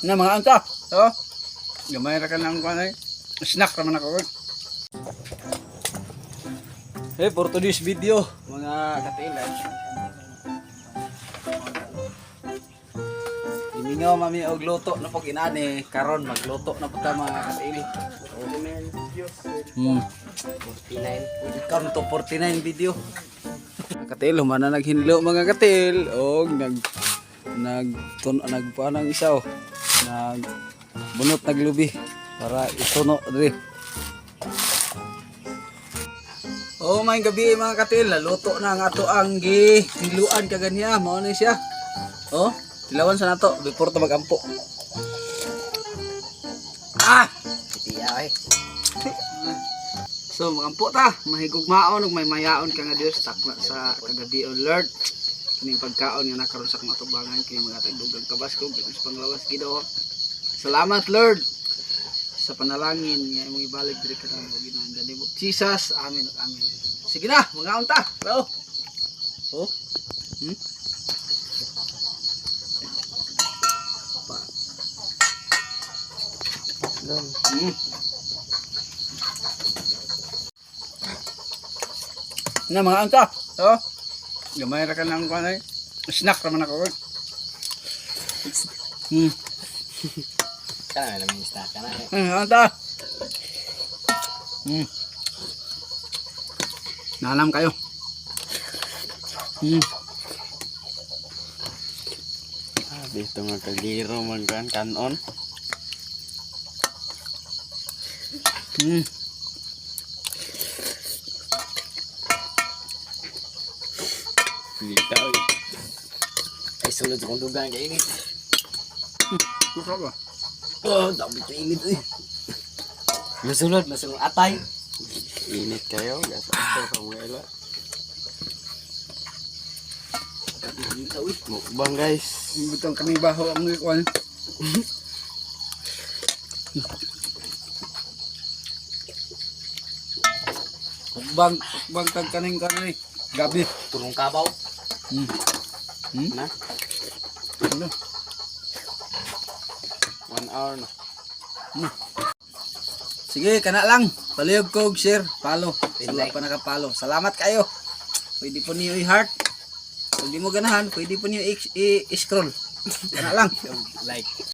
Na mga anta. So, gamay ra ka ng kanay. Snack naman ako. Hey, for today's video, mga katilan. Imingaw mami og luto na pag inani karon magluto na pud ta mga katil. Hmm. 49. Welcome to 49 video. Mga katil, humana naghinlo mga katil og nagpaanang isaw. Bunot naglubi para ituno diri. Oh, may gabi mga katil, naluto na ang ato ang gihiluan kaganya, mao ni siya. Oh, tilawan sa nato before ta magampo. Titiya. So magampo ta, mahigugmaon ug may mayaon ka nga Dios takna sa kagabi o Lord. Kining pagkaon nga nakaron sa kamatubangan kay mga tagdugang kabaskog sa panglawas Ginoo. Salamat Lord sa panalangin nga imong ibalik diri ka nang Ginoo. In the name of Jesus, amen ug amen. Sige na, mga unta. Bro. Oh. Na mga unta. Oh. Gamay ra ka ng kanay. Snack naman ako. Kana naman yung snack kana. Unta. Nalam kayo. Dito nga kagiro man kan kanon. Litaw. Ay sulod sa kong dugang kay init. Kusog ba? Oh, dami ka init eh. Masulod atay. Init kayo, gas ato sa mga mukbang guys. Butang kami baho ang ikuan. Bang tag kaning kanay. Gabi. Turong kabaw. Na? Ano? 1 hour na. Sige, kana lang. Palihog ko, share, follow. Wala pa nakapalo. Salamat kayo. Pwede po niyo i-heart. Kung di mo ganahan, pwede po niyo i-scroll. Kana lang. Like.